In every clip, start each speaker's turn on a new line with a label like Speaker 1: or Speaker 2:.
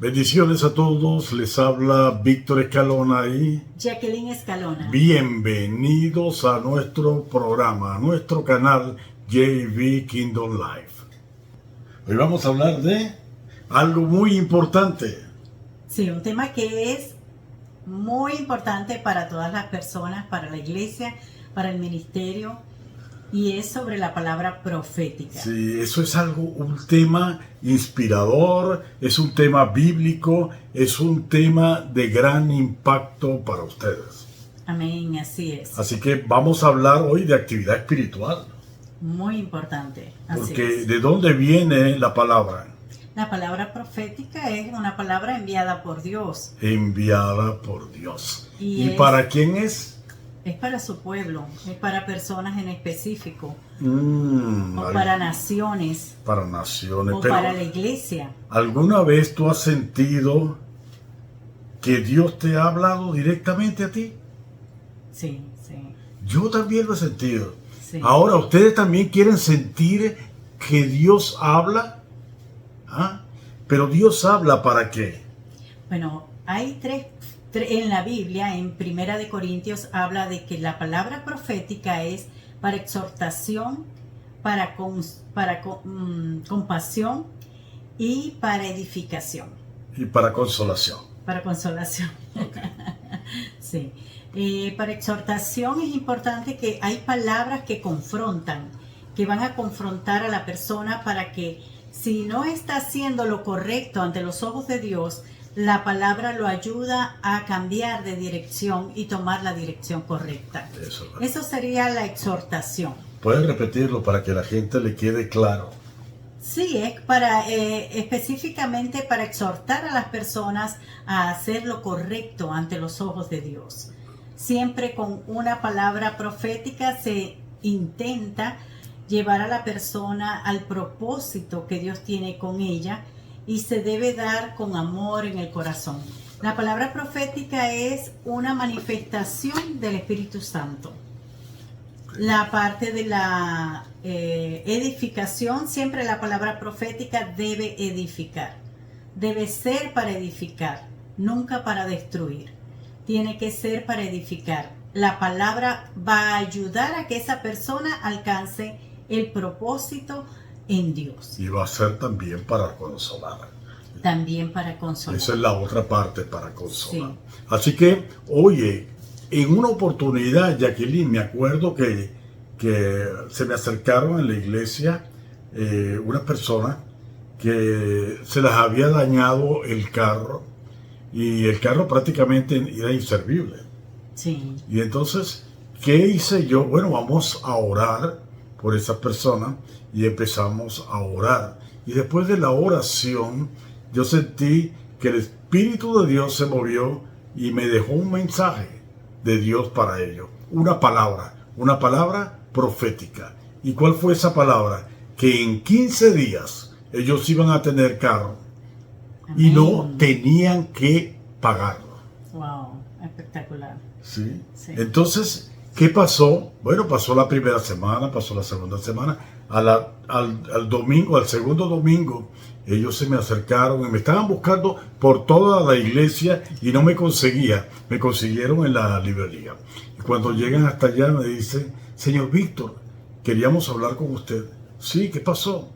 Speaker 1: Bendiciones a todos, les habla Víctor Escalona y
Speaker 2: Jacqueline Escalona.
Speaker 1: Bienvenidos a nuestro programa, a nuestro canal JV Kingdom Life. Hoy vamos a hablar de algo muy importante.
Speaker 2: Sí, un tema que es muy importante para todas las personas, para la iglesia, para el ministerio, y es sobre la palabra profética.
Speaker 1: Sí, eso es un tema inspirador, es un tema bíblico, es un tema de gran impacto para ustedes.
Speaker 2: Amén, así es.
Speaker 1: Así que vamos a hablar hoy de actividad espiritual.
Speaker 2: Muy importante. Así
Speaker 1: Porque
Speaker 2: es.
Speaker 1: ¿de dónde viene la palabra?
Speaker 2: La palabra profética es una palabra enviada por Dios.
Speaker 1: Enviada por Dios. ¿Y
Speaker 2: es,
Speaker 1: para quién es?
Speaker 2: Es para su pueblo, es para personas en específico, o para naciones,
Speaker 1: para naciones,
Speaker 2: o
Speaker 1: pero
Speaker 2: para la iglesia.
Speaker 1: ¿alguna vez tú has sentido que Dios te ha hablado directamente a ti?
Speaker 2: Sí, sí.
Speaker 1: Yo también lo he sentido.
Speaker 2: Sí.
Speaker 1: Ahora, ¿ustedes también quieren sentir que Dios habla? ¿Ah? Pero Dios habla ¿para qué?
Speaker 2: Bueno, hay tres en la Biblia, en Primera de Corintios, habla de que la palabra profética es para exhortación, para compasión y para edificación.
Speaker 1: Y para consolación.
Speaker 2: Para consolación.
Speaker 1: Okay.
Speaker 2: Sí. Para exhortación es importante que hay palabras que confrontan, que van a confrontar a la persona para que, si no está haciendo lo correcto ante los ojos de Dios, la palabra lo ayuda a cambiar de dirección y tomar la dirección correcta. Eso sería la exhortación.
Speaker 1: ¿Puedes repetirlo para que la gente le quede claro?
Speaker 2: Sí, es para específicamente para exhortar a las personas a hacer lo correcto ante los ojos de Dios. Siempre con una palabra profética se intenta llevar a la persona al propósito que Dios tiene con ella, y se debe dar con amor en el corazón. La palabra profética es una manifestación del Espíritu Santo. La parte de la edificación, siempre la palabra profética debe edificar. Debe ser para edificar, nunca para destruir. Tiene que ser para edificar. La palabra va a ayudar a que esa persona alcance el propósito en Dios.
Speaker 1: Y va a ser también para consolar.
Speaker 2: También para consolar.
Speaker 1: Esa es la otra parte, para consolar.
Speaker 2: Sí.
Speaker 1: Así que, oye, en una oportunidad, Jacqueline, me acuerdo que se me acercaron en la iglesia unas personas que se les había dañado el carro, y el carro prácticamente era inservible.
Speaker 2: Sí.
Speaker 1: Y entonces, ¿qué hice yo? Bueno, vamos a orar por esas personas, y empezamos a orar. Y después de la oración, yo sentí que el Espíritu de Dios se movió y me dejó un mensaje de Dios para ellos. Una palabra profética. ¿Y cuál fue esa palabra? Que en 15 días ellos iban a tener carro. Amén. Y no tenían que pagarlo.
Speaker 2: Wow, espectacular.
Speaker 1: ¿Sí?
Speaker 2: Sí.
Speaker 1: Entonces, ¿qué pasó? Bueno, pasó la primera semana, pasó la segunda semana. Al domingo, al segundo domingo, ellos se me acercaron y me estaban buscando por toda la iglesia y no me conseguía. Me consiguieron en la librería. Y cuando llegan hasta allá me dicen: señor Víctor, queríamos hablar con usted. Sí, ¿qué pasó?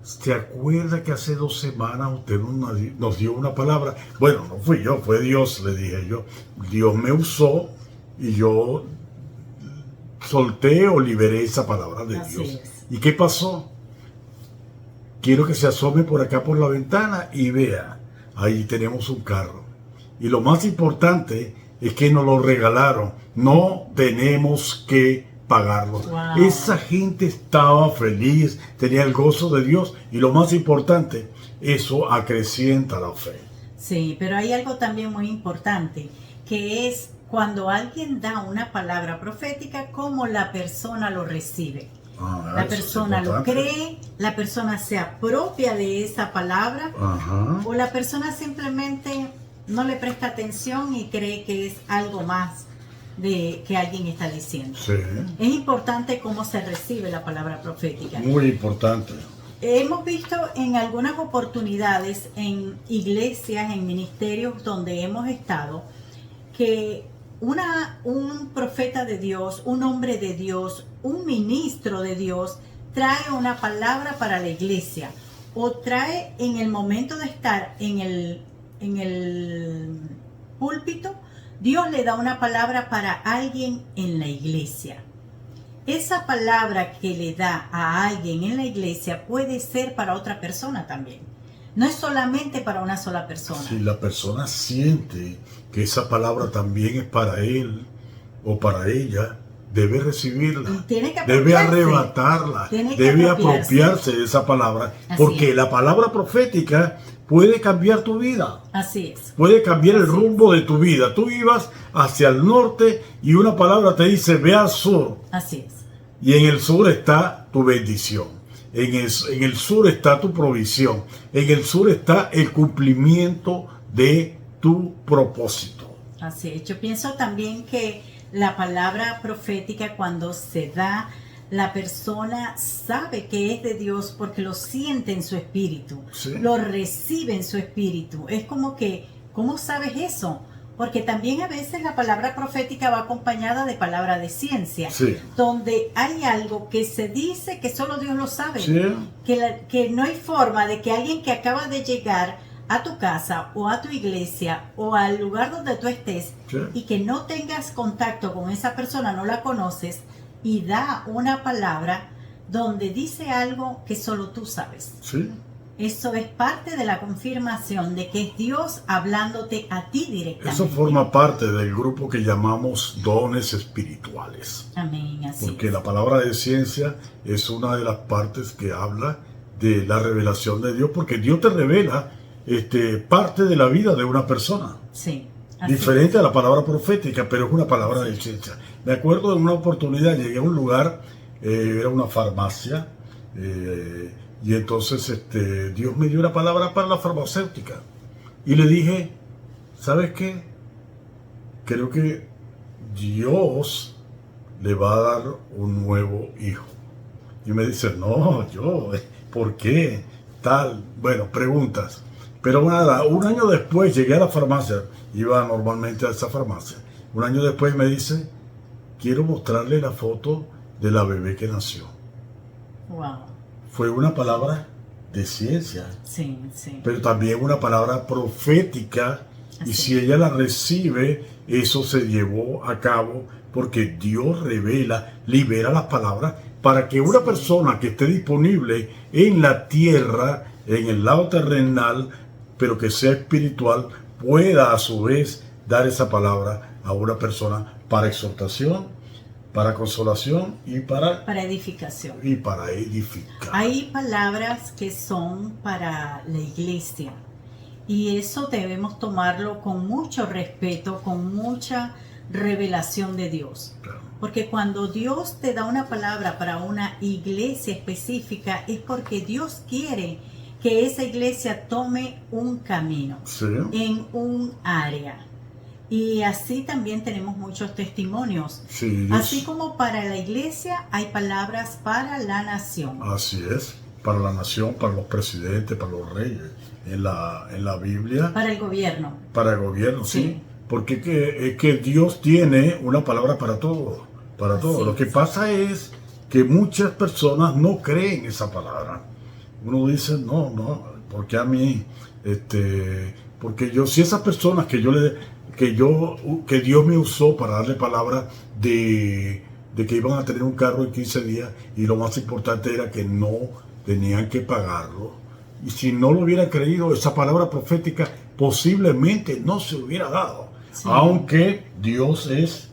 Speaker 1: ¿Se acuerda que hace 2 semanas usted nos dio una palabra? Bueno, no fui yo, fue Dios, le dije yo. Dios me usó y yo solté o liberé esa palabra de
Speaker 2: Así
Speaker 1: Dios.
Speaker 2: Es.
Speaker 1: ¿Y qué pasó? Quiero que se asome por acá por la ventana y vea, ahí tenemos un carro. Y lo más importante es que nos lo regalaron. No tenemos que pagarlo.
Speaker 2: Wow.
Speaker 1: Esa gente estaba feliz, tenía el gozo de Dios, y lo más importante, eso acrecienta la fe.
Speaker 2: Sí, pero hay algo también muy importante, que es cuando alguien da una palabra profética, cómo la persona lo recibe. La persona lo cree, la persona se apropia de esa palabra.
Speaker 1: Ajá.
Speaker 2: O la persona simplemente no le presta atención y cree que es algo más de que alguien está diciendo.
Speaker 1: Sí.
Speaker 2: Es importante cómo se recibe la palabra profética.
Speaker 1: Muy importante.
Speaker 2: hemos visto en algunas oportunidades en iglesias, en ministerios donde hemos estado, que un profeta de Dios, un hombre de Dios, un ministro de Dios trae una palabra para la iglesia o trae en el momento de estar en el púlpito, Dios le da una palabra para alguien en la iglesia. Esa palabra que le da a alguien en la iglesia puede ser para otra persona también. No es solamente para una sola persona.
Speaker 1: Si la persona siente que esa palabra también es para él o para ella, debe recibirla, debe arrebatarla, debe apropiarse de esa palabra, porque la palabra profética puede cambiar tu vida.
Speaker 2: Así es.
Speaker 1: Puede cambiar el rumbo de tu vida. Tú ibas hacia el norte y una palabra te dice, ve al sur.
Speaker 2: Así es.
Speaker 1: Y en el sur está tu bendición. En el sur está tu provisión. En el sur está el cumplimiento de tu propósito.
Speaker 2: Así es. Yo pienso también que la palabra profética, cuando se da, la persona sabe que es de Dios porque lo siente en su espíritu, sí, lo recibe en su espíritu. Es como que, ¿cómo sabes eso? Porque también a veces la palabra profética va acompañada de palabra de ciencia, sí, donde hay algo que se dice que solo Dios lo sabe, sí, que no hay forma de que alguien que acaba de llegar a tu casa o a tu iglesia o al lugar donde tú estés, sí, y que no tengas contacto con esa persona, no la conoces, y da una palabra donde dice algo que solo tú sabes.
Speaker 1: Sí.
Speaker 2: Eso es parte de la confirmación de que es Dios hablándote a ti directamente.
Speaker 1: Eso forma parte del grupo que llamamos dones espirituales.
Speaker 2: Amén, así
Speaker 1: porque
Speaker 2: es.
Speaker 1: La palabra de ciencia es una de las partes que habla de la revelación de Dios, porque Dios te revela parte de la vida de una persona.
Speaker 2: Sí.
Speaker 1: Diferente a la palabra profética, pero es una palabra de ciencia. Me acuerdo de una oportunidad, llegué a un lugar, era una farmacia, y entonces Dios me dio una palabra para la farmacéutica. Y le dije, ¿sabes qué? Creo que Dios le va a dar un nuevo hijo. Y me dice, no, ¿por qué? Tal, bueno, preguntas. Pero nada, un año después llegué a la farmacia, iba normalmente a esa farmacia. Un año después me dice, quiero mostrarle la foto de la bebé que nació.
Speaker 2: Wow.
Speaker 1: Fue una palabra de ciencia,
Speaker 2: sí, sí,
Speaker 1: pero también una palabra profética. Así. Y si ella la recibe, eso se llevó a cabo porque Dios revela, libera las palabras para que una persona que esté disponible en la tierra, en el lado terrenal, pero que sea espiritual, pueda a su vez dar esa palabra a una persona para exhortación, para consolación y para
Speaker 2: edificación.
Speaker 1: Y para edificar.
Speaker 2: Hay palabras que son para la iglesia y eso debemos tomarlo con mucho respeto, con mucha revelación de Dios. Claro. Porque cuando Dios te da una palabra para una iglesia específica es porque Dios quiere que esa iglesia tome un camino, sí, en un área. Y así también tenemos muchos testimonios. Sí, así como para la iglesia hay palabras para la nación.
Speaker 1: Así es, para la nación, para los presidentes, para los reyes, en la Biblia.
Speaker 2: Para el gobierno.
Speaker 1: Para el gobierno, sí. Porque es que Dios tiene una palabra para todo. Para todo. Lo que pasa es que muchas personas no creen esa palabra. Uno dice, no, porque a mí, porque yo, si esas personas que Dios me usó para darle palabra de que iban a tener un carro en 15 días y lo más importante era que no tenían que pagarlo. Y si no lo hubiera creído, esa palabra profética posiblemente no se hubiera dado. Sí. Aunque Dios es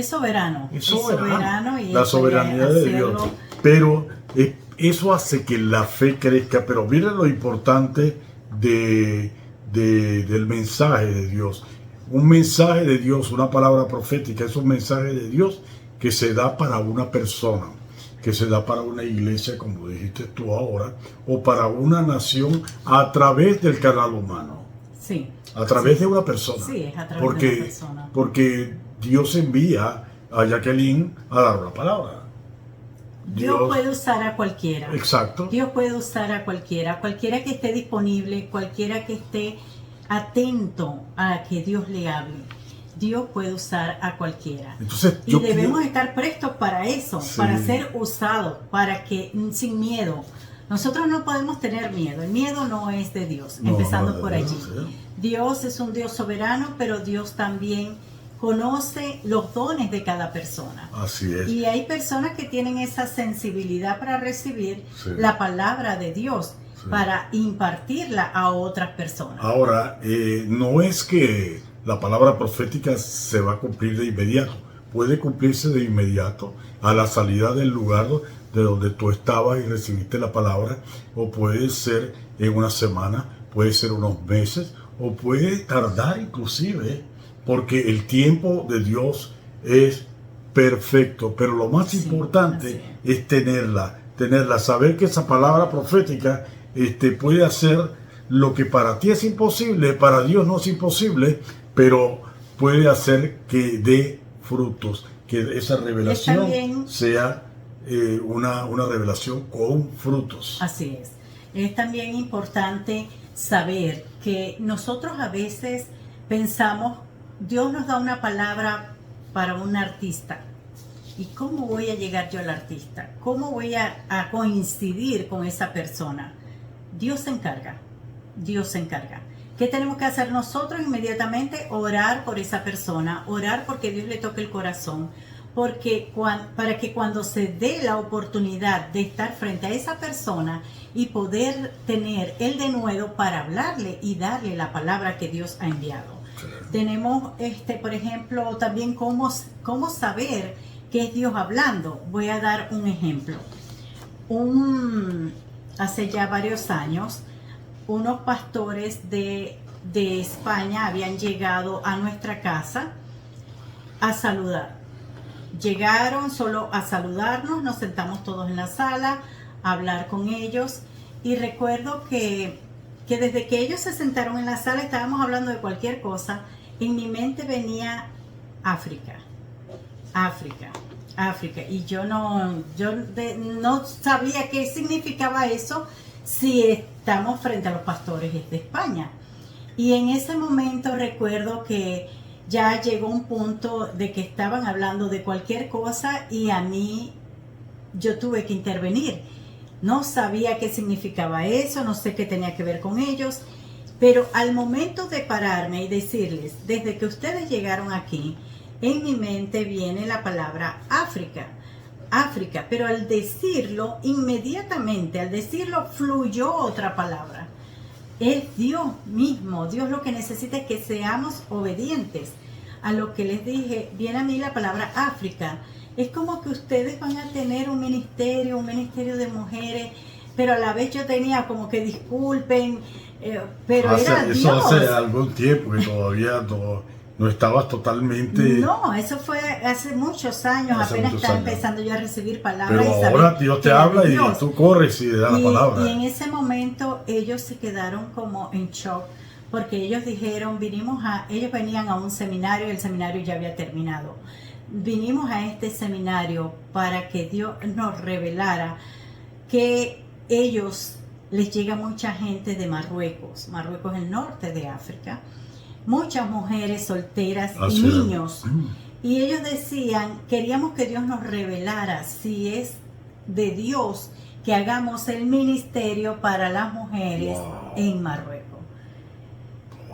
Speaker 1: soberano. Es soberano y la soberanía de Dios. Pero eso hace que la fe crezca. Pero miren lo importante del mensaje de Dios. Un mensaje de Dios, una palabra profética, es un mensaje de Dios que se da para una persona, que se da para una iglesia, como dijiste tú ahora, o para una nación a través del canal humano.
Speaker 2: Sí.
Speaker 1: A través de una persona.
Speaker 2: Sí, es a través de una persona.
Speaker 1: Porque Dios envía a Jacqueline a dar una palabra.
Speaker 2: Dios puede usar a cualquiera.
Speaker 1: Exacto.
Speaker 2: Dios puede usar a cualquiera que esté disponible, cualquiera que esté atento a que Dios le hable. Dios puede usar a cualquiera.
Speaker 1: Entonces,
Speaker 2: y debemos estar prestos para eso, sí, para ser usados, para que sin miedo. Nosotros no podemos tener miedo. El miedo no es de Dios, empezando por allí. Dios es un Dios soberano, pero Dios también conoce los dones de cada persona.
Speaker 1: Así es.
Speaker 2: Y hay personas que tienen esa sensibilidad para recibir la palabra de Dios, para impartirla a otras personas.
Speaker 1: Ahora, no es que la palabra profética se va a cumplir de inmediato. Puede cumplirse de inmediato a la salida del lugar de donde tú estabas y recibiste la palabra, o puede ser en una semana, puede ser unos meses, o puede tardar inclusive, porque el tiempo de Dios es perfecto, pero lo más importante es tenerla, saber que esa palabra profética puede hacer lo que para ti es imposible, para Dios no es imposible, pero puede hacer que dé frutos, que esa revelación sea una revelación con frutos.
Speaker 2: Así es. Es también importante saber que nosotros a veces pensamos, Dios nos da una palabra para un artista. ¿Y cómo voy a llegar yo al artista? ¿Cómo voy a coincidir con esa persona? Dios se encarga. Dios se encarga. ¿Qué tenemos que hacer nosotros inmediatamente? Orar por esa persona, orar porque Dios le toque el corazón, para que cuando se dé la oportunidad de estar frente a esa persona y poder tener el denuedo para hablarle y darle la palabra que Dios ha enviado. Tenemos, por ejemplo, también cómo saber que es Dios hablando. Voy a dar un ejemplo. Hace ya varios años, unos pastores de España habían llegado a nuestra casa a saludar. Llegaron solo a saludarnos, nos sentamos todos en la sala a hablar con ellos, y recuerdo que desde que ellos se sentaron en la sala estábamos hablando de cualquier cosa. En mi mente venía África, y yo no sabía qué significaba eso si estamos frente a los pastores de España. Y en ese momento recuerdo que ya llegó un punto de que estaban hablando de cualquier cosa y a mí yo tuve que intervenir. No sabía qué significaba eso, no sé qué tenía que ver con ellos, pero al momento de pararme y decirles, desde que ustedes llegaron aquí, en mi mente viene la palabra África, pero al decirlo, inmediatamente, al decirlo, fluyó otra palabra. Es Dios mismo. Dios lo que necesita es que seamos obedientes a lo que les dije. Viene a mí la palabra África. Es como que ustedes van a tener un ministerio de mujeres, pero a la vez yo tenía como que disculpen, pero era Dios.
Speaker 1: Eso hace algún tiempo y todavía no estabas totalmente...
Speaker 2: No, eso fue hace muchos años, apenas estaba empezando yo a recibir palabras.
Speaker 1: Pero ahora Dios te habla y tú corres y le das la palabra.
Speaker 2: Y en ese momento ellos se quedaron como en shock, porque ellos dijeron, ellos venían a un seminario y el seminario ya había terminado. Vinimos a este seminario para que Dios nos revelara que les llega mucha gente de Marruecos. Marruecos es el norte de África. Muchas mujeres solteras y niños. Y ellos decían, queríamos que Dios nos revelara si es de Dios que hagamos el ministerio para las mujeres en Marruecos.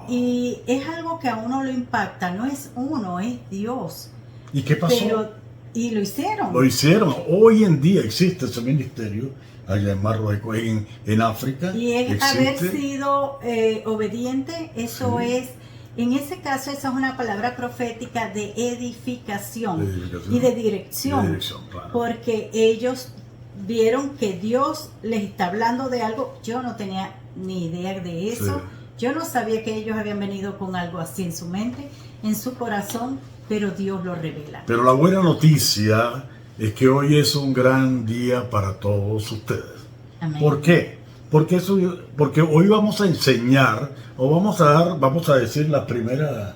Speaker 2: Y es algo que a uno lo impacta, no es uno, es Dios.
Speaker 1: ¿Y qué pasó?
Speaker 2: Y lo hicieron.
Speaker 1: Lo hicieron. Hoy en día existe ese ministerio allá en Marruecos, en África.
Speaker 2: Y es haber sido obediente, eso es. En ese caso, esa es una palabra profética de edificación y de dirección,
Speaker 1: claro.
Speaker 2: Porque ellos vieron que Dios les está hablando de algo. Yo no tenía ni idea de eso. Sí. Yo no sabía que ellos habían venido con algo así en su mente, en su corazón, pero Dios lo revela.
Speaker 1: Pero la buena noticia es que hoy es un gran día para todos ustedes.
Speaker 2: Amén.
Speaker 1: ¿Por qué? Porque hoy vamos a enseñar, o vamos a decir la primera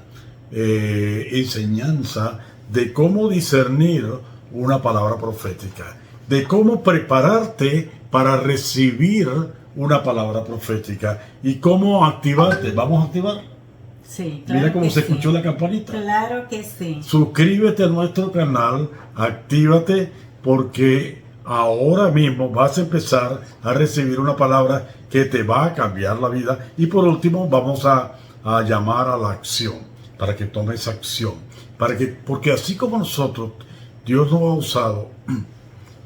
Speaker 1: enseñanza de cómo discernir una palabra profética. de cómo prepararte para recibir una palabra profética y cómo activarte. ¿Vamos a activar?
Speaker 2: Sí, claro.
Speaker 1: Mira cómo
Speaker 2: que
Speaker 1: se
Speaker 2: sí.
Speaker 1: escuchó la campanita.
Speaker 2: Claro que sí.
Speaker 1: Suscríbete a nuestro canal, actívate, porque ahora mismo vas a empezar a recibir una palabra que te va a cambiar la vida. Y por último vamos a llamar a la acción, para que tomes acción, porque así como nosotros, Dios nos ha usado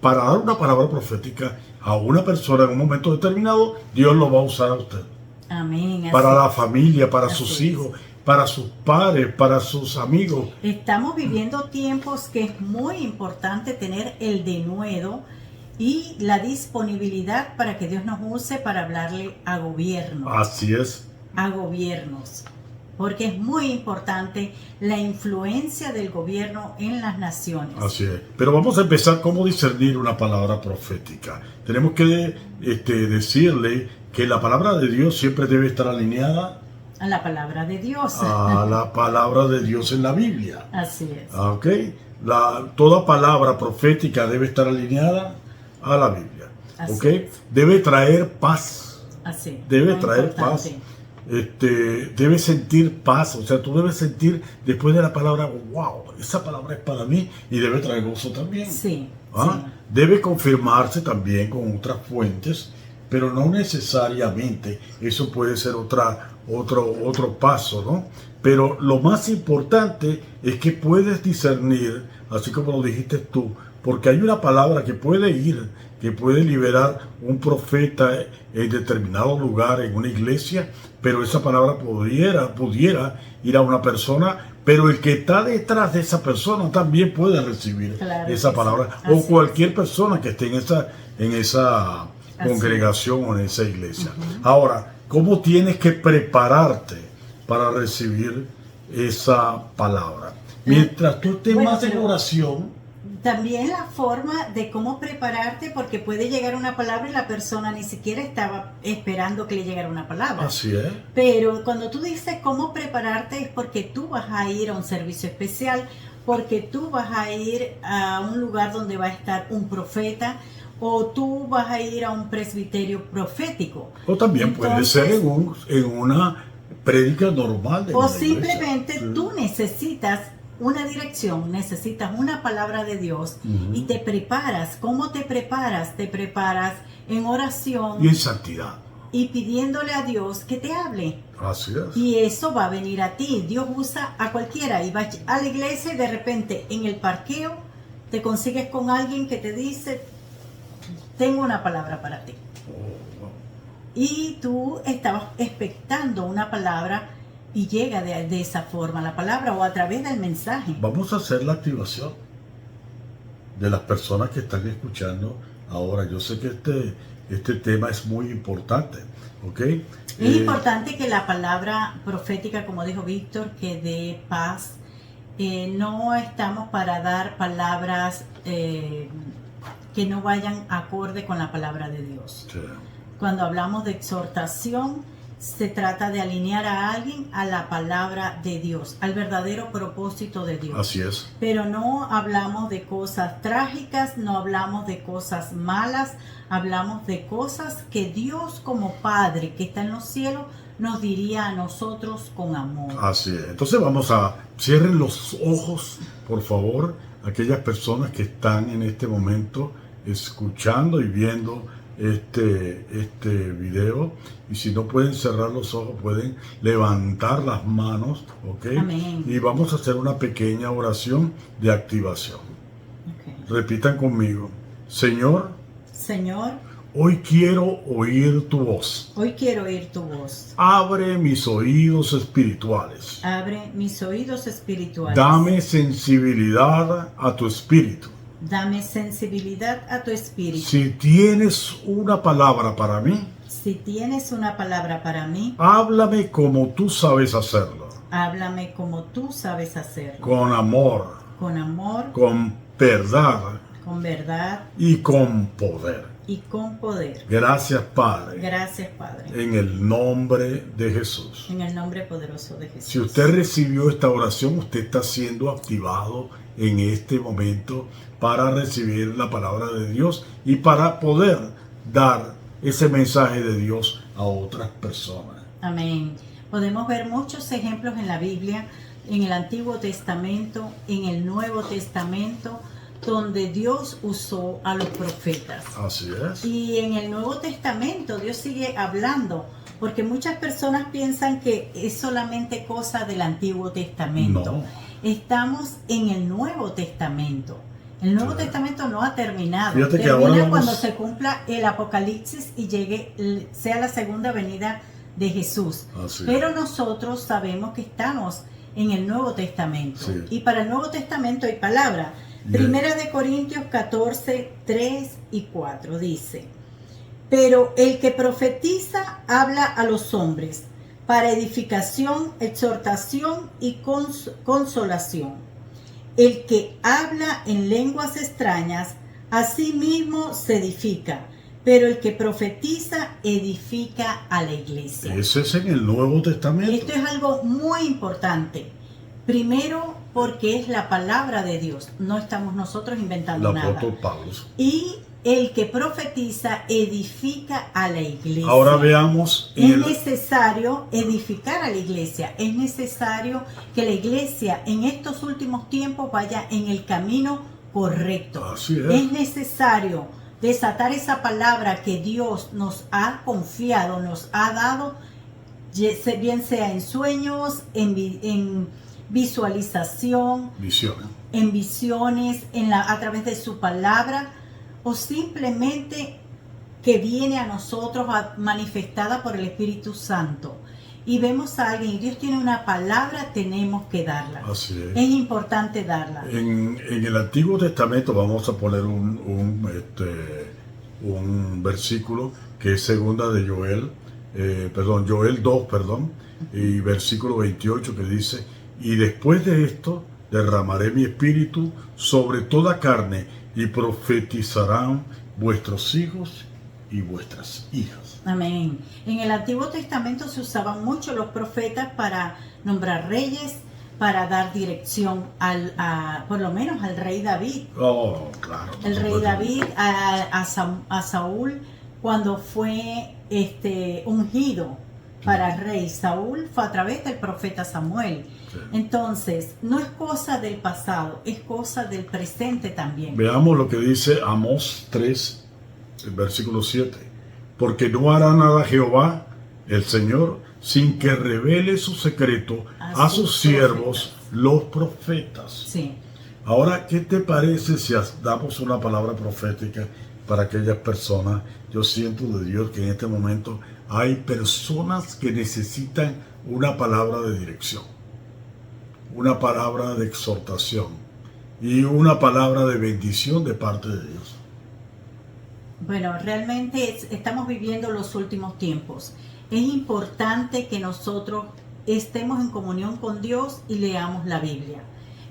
Speaker 1: para dar una palabra profética a una persona en un momento determinado, Dios lo va a usar a usted.
Speaker 2: Amén.
Speaker 1: Para
Speaker 2: así
Speaker 1: la
Speaker 2: es.
Speaker 1: familia, para
Speaker 2: Así
Speaker 1: sus
Speaker 2: es.
Speaker 1: hijos, para sus padres, para sus amigos.
Speaker 2: Estamos viviendo tiempos que es muy importante tener el denuedo y la disponibilidad para que Dios nos use para hablarle a gobierno,
Speaker 1: Así es.
Speaker 2: a gobiernos, porque es muy importante la influencia del gobierno en las naciones.
Speaker 1: Así es. Pero vamos a empezar cómo discernir una palabra profética. Tenemos que decirle que la palabra de Dios siempre debe estar alineada
Speaker 2: A la palabra de Dios.
Speaker 1: a la palabra de Dios en la Biblia.
Speaker 2: Así es.
Speaker 1: ¿Ok? Toda palabra profética debe estar alineada a la Biblia.
Speaker 2: Así
Speaker 1: ¿Ok?
Speaker 2: es.
Speaker 1: Debe traer paz.
Speaker 2: Así.
Speaker 1: Debe
Speaker 2: muy
Speaker 1: traer
Speaker 2: importante.
Speaker 1: paz. Debes sentir paz, o sea, tú debes sentir después de la palabra, wow, esa palabra es para mí, y debe traer gozo también.
Speaker 2: Sí,
Speaker 1: ¿Ah?
Speaker 2: sí.
Speaker 1: Debe confirmarse también con otras fuentes, pero no necesariamente eso puede ser otro paso, ¿no? Pero lo más importante es que puedes discernir, así como lo dijiste tú, porque hay una palabra que puede liberar un profeta en determinado lugar, en una iglesia, pero esa palabra pudiera ir a una persona, pero el que está detrás de esa persona también puede recibir
Speaker 2: Claro
Speaker 1: esa
Speaker 2: que
Speaker 1: palabra,
Speaker 2: sí.
Speaker 1: o
Speaker 2: Así
Speaker 1: cualquier persona que esté en esa
Speaker 2: Así
Speaker 1: congregación o en esa iglesia. Ahora, ¿cómo tienes que prepararte para recibir esa palabra? Mientras tú estés
Speaker 2: Bueno,
Speaker 1: más en
Speaker 2: pero
Speaker 1: oración,
Speaker 2: también la forma de cómo prepararte, porque puede llegar una palabra y la persona ni siquiera estaba esperando que le llegara una palabra.
Speaker 1: así es.
Speaker 2: Pero cuando tú dices cómo prepararte es porque tú vas a ir a un servicio especial, porque tú vas a ir a un lugar donde va a estar un profeta, o tú vas a ir a un presbiterio profético.
Speaker 1: O también puede ser
Speaker 2: Entonces,
Speaker 1: en una prédica normal de
Speaker 2: o
Speaker 1: una
Speaker 2: simplemente
Speaker 1: iglesia.
Speaker 2: tú necesitas una dirección, necesitas una palabra de Dios y te preparas. ¿Cómo te preparas? Te preparas en oración
Speaker 1: Y en santidad.
Speaker 2: y pidiéndole a Dios que te hable.
Speaker 1: Así es.
Speaker 2: Y eso va a venir a ti. Dios usa a cualquiera. Y vas a la iglesia y de repente en el parqueo te consigues con alguien que te dice, tengo una palabra para ti. Y tú estabas expectando una palabra y llega de esa forma la palabra o a través del mensaje.
Speaker 1: Vamos a hacer la activación de las personas que están escuchando ahora. Yo sé que este tema es muy importante, ¿ok?
Speaker 2: Es importante que la palabra profética, como dijo Víctor, que dé paz. No estamos para dar palabras que no vayan acorde con la palabra de Dios.
Speaker 1: Sí.
Speaker 2: Cuando hablamos de exhortación, se trata de alinear a alguien a la palabra de Dios, al verdadero propósito de Dios.
Speaker 1: Así es.
Speaker 2: Pero no hablamos de cosas trágicas, no hablamos de cosas malas, hablamos de cosas que Dios como Padre que está en los cielos nos diría a nosotros con amor.
Speaker 1: Así es. Entonces cierren los ojos, por favor, aquellas personas que están en este momento escuchando y viendo este video, y si no pueden cerrar los ojos, pueden levantar las manos, ¿ok?
Speaker 2: Amén.
Speaker 1: Y vamos a hacer una pequeña oración de activación.
Speaker 2: Okay.
Speaker 1: Repitan conmigo: Señor,
Speaker 2: Señor,
Speaker 1: hoy quiero oír tu voz.
Speaker 2: hoy quiero oír tu voz.
Speaker 1: Abre mis oídos espirituales.
Speaker 2: Abre mis oídos espirituales.
Speaker 1: Dame sensibilidad a tu espíritu.
Speaker 2: Dame sensibilidad a tu espíritu.
Speaker 1: Si tienes una palabra para mí,
Speaker 2: Si tienes una palabra para mí,
Speaker 1: háblame como tú sabes hacerlo.
Speaker 2: háblame como tú sabes hacerlo.
Speaker 1: Con amor,
Speaker 2: Con amor,
Speaker 1: con verdad
Speaker 2: con verdad
Speaker 1: y con poder.
Speaker 2: y con poder.
Speaker 1: Gracias, Padre.
Speaker 2: Gracias, Padre.
Speaker 1: En el nombre de Jesús.
Speaker 2: En el nombre poderoso de Jesús.
Speaker 1: Si usted recibió esta oración, usted está siendo activado en este momento para recibir la palabra de Dios y para poder dar ese mensaje de Dios a otras personas.
Speaker 2: Amén. Podemos ver muchos ejemplos en la Biblia, en el Antiguo Testamento, en el Nuevo Testamento, donde Dios usó a los profetas.
Speaker 1: Así es.
Speaker 2: Y en el Nuevo Testamento Dios sigue hablando, porque muchas personas piensan que es solamente cosa del Antiguo Testamento.
Speaker 1: No.
Speaker 2: Estamos en el Nuevo Testamento. El Nuevo Testamento no ha terminado.
Speaker 1: Fíjate que
Speaker 2: Termina
Speaker 1: ahora
Speaker 2: cuando se cumpla el Apocalipsis y sea la segunda venida de Jesús.
Speaker 1: Así
Speaker 2: Pero
Speaker 1: es.
Speaker 2: nosotros sabemos que estamos en el Nuevo Testamento.
Speaker 1: Sí.
Speaker 2: Y para el Nuevo Testamento hay palabra. Primera de Corintios 14, 3 y 4 dice: pero el que profetiza habla a los hombres para edificación, exhortación y consolación. El que habla en lenguas extrañas, a sí mismo se edifica, pero el que profetiza edifica a la iglesia.
Speaker 1: Ese es en el Nuevo Testamento.
Speaker 2: Esto es algo muy importante. Primero, porque es la palabra de Dios. No estamos nosotros inventando
Speaker 1: El
Speaker 2: nada.
Speaker 1: apóstol Pablo.
Speaker 2: Y el que profetiza edifica a la iglesia.
Speaker 1: Ahora veamos.
Speaker 2: Es necesario edificar a la iglesia. Es necesario que la iglesia en estos últimos tiempos vaya en el camino correcto.
Speaker 1: Así es.
Speaker 2: Es necesario desatar esa palabra que Dios nos ha confiado, nos ha dado, bien sea en sueños, en visualización, en visiones, a través de su palabra, o simplemente que viene a nosotros manifestada por el Espíritu Santo. Y vemos a alguien y Dios tiene una palabra, tenemos que darla.
Speaker 1: Así es.
Speaker 2: Es importante darla.
Speaker 1: En el Antiguo Testamento vamos a poner un versículo que es segunda de Joel 2, y versículo 28 que dice: y después de esto derramaré mi espíritu sobre toda carne y profetizarán vuestros hijos y vuestras hijas.
Speaker 2: Amén. En el Antiguo Testamento se usaban mucho los profetas para nombrar reyes, para dar dirección por lo menos al rey David.
Speaker 1: Oh, claro.
Speaker 2: El rey David a Saúl, cuando fue ungido para rey, Saúl fue a través del profeta Samuel. Sí. Entonces, no es cosa del pasado, es cosa del presente también.
Speaker 1: Veamos lo que dice Amós 3, el versículo 7. Porque no hará nada Jehová, el Señor, sin que revele su secreto a sus siervos, los profetas.
Speaker 2: Sí.
Speaker 1: Ahora, ¿qué te parece si damos una palabra profética para aquellas personas? Yo siento de Dios que en este momento hay personas que necesitan una palabra de dirección, una palabra de exhortación y una palabra de bendición de parte de Dios.
Speaker 2: Bueno, realmente estamos viviendo los últimos tiempos. Es importante que nosotros estemos en comunión con Dios y leamos la Biblia.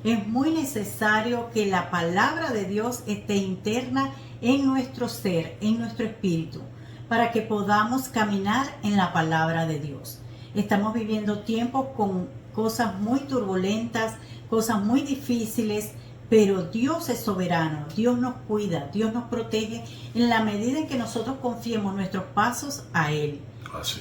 Speaker 2: Es muy necesario que la palabra de Dios esté interna en nuestro ser, en nuestro espíritu, para que podamos caminar en la palabra de Dios. Estamos viviendo tiempos con cosas muy turbulentas, cosas muy difíciles, pero Dios es soberano, Dios nos cuida, Dios nos protege en la medida en que nosotros confiemos nuestros pasos a Él.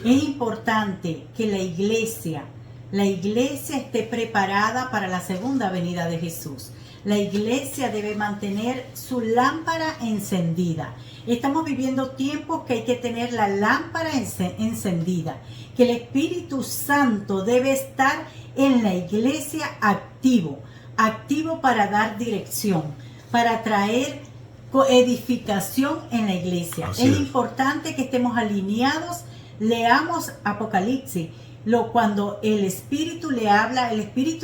Speaker 2: Es importante que la iglesia esté preparada para la segunda venida de Jesús. La iglesia debe mantener su lámpara encendida. Estamos viviendo tiempos que hay que tener la lámpara encendida, que el Espíritu Santo debe estar en la iglesia activo para dar dirección, para traer edificación en la iglesia. Es importante que estemos alineados. Leamos Apocalipsis, cuando el Espíritu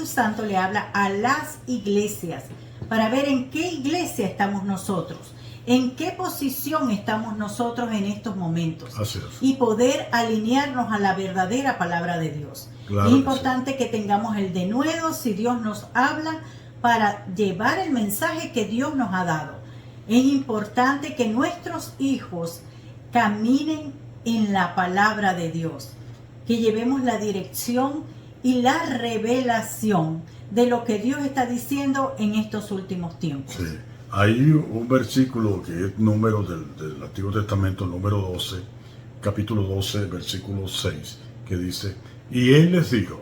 Speaker 2: Santo le habla a las iglesias, para ver en qué iglesia estamos nosotros, en qué posición estamos nosotros en estos momentos, y poder alinearnos a la verdadera palabra de Dios. Claro, es importante que tengamos el denuedo si Dios nos habla, para llevar el mensaje que Dios nos ha dado. Es importante que nuestros hijos caminen en la palabra de Dios, que llevemos la dirección y la revelación de lo que Dios está diciendo en estos últimos tiempos.
Speaker 1: Sí. Hay un versículo que es número del Antiguo Testamento, número 12, capítulo 12, versículo 6, que dice: y él les dijo,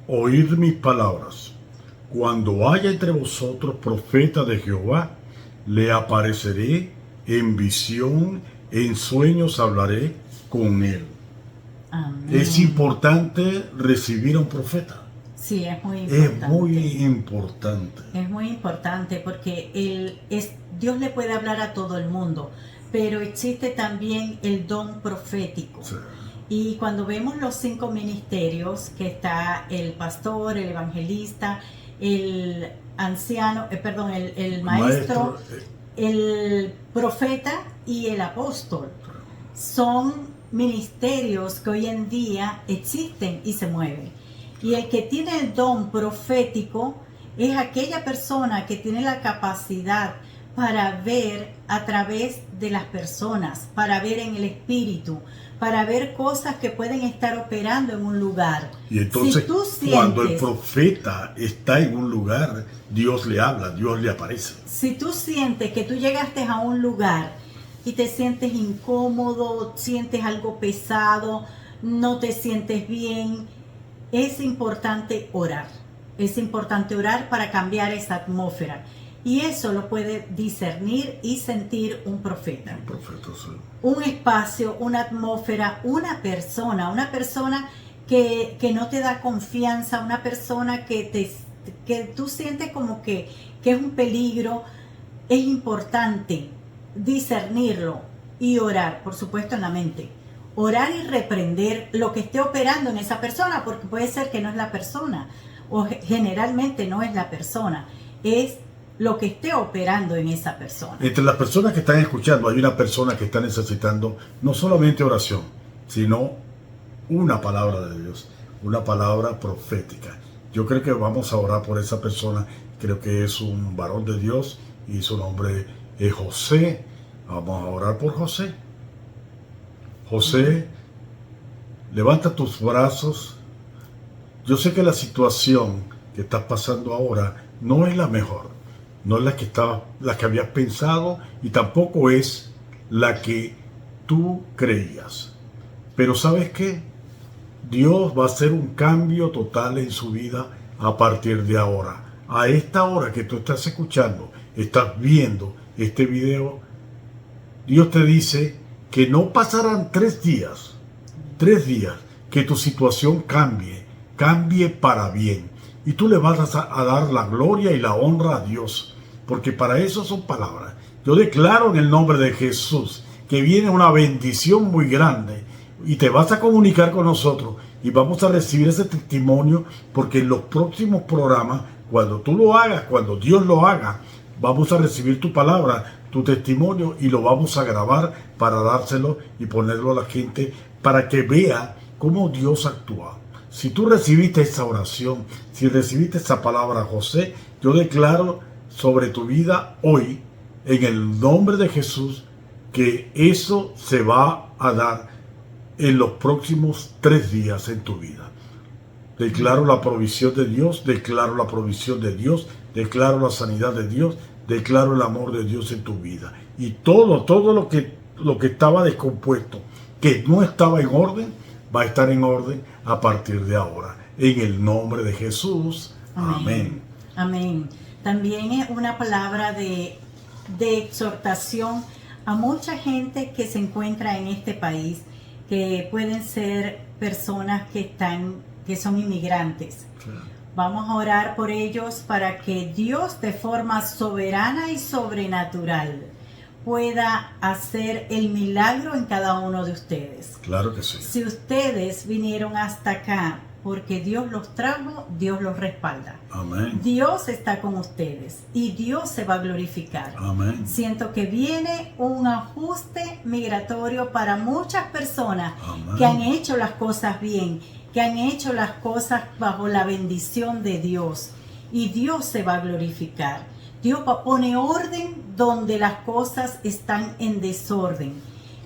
Speaker 1: oíd mis palabras, cuando haya entre vosotros profeta de Jehová, le apareceré en visión, en sueños hablaré con él.
Speaker 2: Amén.
Speaker 1: Es importante recibir a un profeta.
Speaker 2: Sí, es muy importante.
Speaker 1: Es muy importante.
Speaker 2: Es muy importante porque Dios le puede hablar a todo el mundo, pero existe también el don profético.
Speaker 1: Sí.
Speaker 2: Y cuando vemos los 5 ministerios, que está el pastor, el evangelista, el anciano, el maestro, el profeta y el apóstol, son ministerios que hoy en día existen y se mueven. Y el que tiene el don profético es aquella persona que tiene la capacidad para ver a través de las personas, para ver en el espíritu, para ver cosas que pueden estar operando en un lugar.
Speaker 1: Y entonces, cuando el profeta está en un lugar, Dios le habla, Dios le aparece.
Speaker 2: Si tú sientes que tú llegaste a un lugar y te sientes incómodo, sientes algo pesado, no te sientes bien, es importante orar. Es importante orar para cambiar esa atmósfera. Y eso lo puede discernir y sentir un profeta.
Speaker 1: Un profeta, sí.
Speaker 2: Un espacio, una atmósfera, una persona que no te da confianza, una persona que tú sientes como que es un peligro. Es importante discernirlo y orar, por supuesto, en la mente. Orar y reprender lo que esté operando en esa persona, porque puede ser que no es la persona, o generalmente no es la persona, es lo que esté operando en esa persona.
Speaker 1: Entre las personas que están escuchando hay una persona que está necesitando no solamente oración, sino una palabra de Dios, una palabra profética. Yo creo que vamos a orar por esa persona. Creo que es un varón de Dios y su nombre es José. Vamos a orar por José. José, levanta tus brazos. Yo sé que la situación que estás pasando ahora no es la mejor, no es la que habías pensado y tampoco es la que tú creías. Pero ¿sabes qué? Dios va a hacer un cambio total en su vida a partir de ahora. A esta hora que tú estás escuchando, estás viendo este video, Dios te dice que no pasarán 3 días, que tu situación cambie para bien. Y tú le vas a dar la gloria y la honra a Dios, porque para eso son palabras. Yo declaro en el nombre de Jesús que viene una bendición muy grande y te vas a comunicar con nosotros y vamos a recibir ese testimonio, porque en los próximos programas, cuando tú lo hagas, cuando Dios lo haga, vamos a recibir tu palabra, tu testimonio, y lo vamos a grabar para dárselo y ponerlo a la gente para que vea cómo Dios actúa. Si tú recibiste esa oración, si recibiste esa palabra, José, yo declaro sobre tu vida hoy, en el nombre de Jesús, que eso se va a dar en los próximos 3 días en tu vida. Declaro la provisión de Dios, declaro la provisión de Dios, declaro la sanidad de Dios, declaro el amor de Dios en tu vida. Y todo lo que estaba descompuesto, que no estaba en orden, va a estar en orden a partir de ahora. En el nombre de Jesús. Amén.
Speaker 2: Amén. También es una palabra de exhortación a mucha gente que se encuentra en este país, que pueden ser personas que son inmigrantes.
Speaker 1: Claro.
Speaker 2: Vamos a orar por ellos para que Dios, de forma soberana y sobrenatural, pueda hacer el milagro en cada uno de ustedes.
Speaker 1: Claro que sí.
Speaker 2: Si ustedes vinieron hasta acá porque Dios los trajo, Dios los respalda.
Speaker 1: Amén.
Speaker 2: Dios está con ustedes y Dios se va a glorificar.
Speaker 1: Amén.
Speaker 2: Siento que viene un ajuste migratorio para muchas personas.
Speaker 1: Amén.
Speaker 2: Que han hecho las cosas bien, que han hecho las cosas bajo la bendición de Dios, y Dios se va a glorificar. Dios pone orden donde las cosas están en desorden.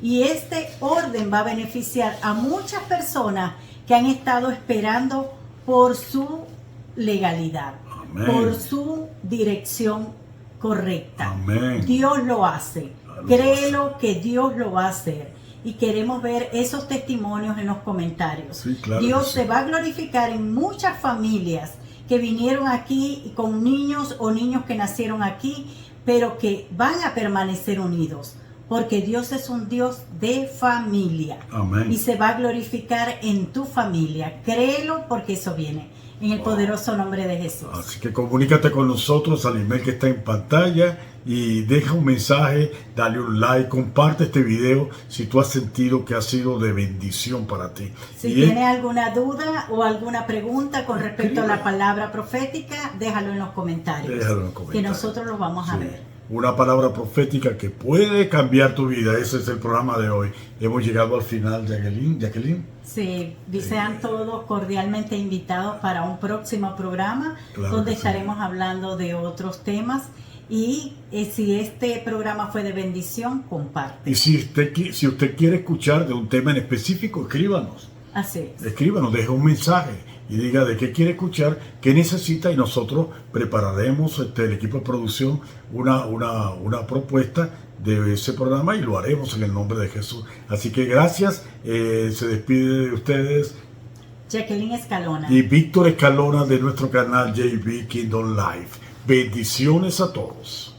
Speaker 2: Y este orden va a beneficiar a muchas personas que han estado esperando por su legalidad,
Speaker 1: Amén.
Speaker 2: por su dirección correcta.
Speaker 1: Amén.
Speaker 2: Dios lo hace. Créelo que Dios lo va a hacer. Y queremos ver esos testimonios en los comentarios.
Speaker 1: Sí, claro
Speaker 2: Dios
Speaker 1: que sí.
Speaker 2: se va a glorificar en muchas familias que vinieron aquí con niños o niños que nacieron aquí, pero que van a permanecer unidos, porque Dios es un Dios de familia.
Speaker 1: Amén.
Speaker 2: Y se va a glorificar en tu familia. Créelo, porque eso viene. En el poderoso nombre de Jesús.
Speaker 1: Así que comunícate con nosotros al email que está en pantalla y deja un mensaje, dale un like, comparte este video si tú has sentido que ha sido de bendición para ti.
Speaker 2: Si
Speaker 1: Y
Speaker 2: tienes alguna duda o alguna pregunta con respecto a la palabra profética, déjalo en los comentarios.
Speaker 1: Déjalo en los comentarios.
Speaker 2: Que nosotros los vamos a
Speaker 1: Sí.
Speaker 2: ver.
Speaker 1: Una palabra profética que puede cambiar tu vida. Ese es el programa de hoy. Hemos llegado al final, Jacqueline.
Speaker 2: Sí, sean todos cordialmente invitados para un próximo programa,
Speaker 1: Claro
Speaker 2: donde
Speaker 1: que sí.
Speaker 2: estaremos hablando de otros temas. Y si este programa fue de bendición, comparte.
Speaker 1: Y si usted quiere escuchar de un tema en específico, escríbanos.
Speaker 2: Así es.
Speaker 1: Escríbanos, deje un mensaje y diga de qué quiere escuchar, qué necesita, y nosotros prepararemos, el equipo de producción, una propuesta de ese programa y lo haremos en el nombre de Jesús. Así que gracias, se despide de ustedes
Speaker 2: Jacqueline Escalona.
Speaker 1: y Víctor Escalona de nuestro canal JB Kingdom Live. Bendiciones a todos.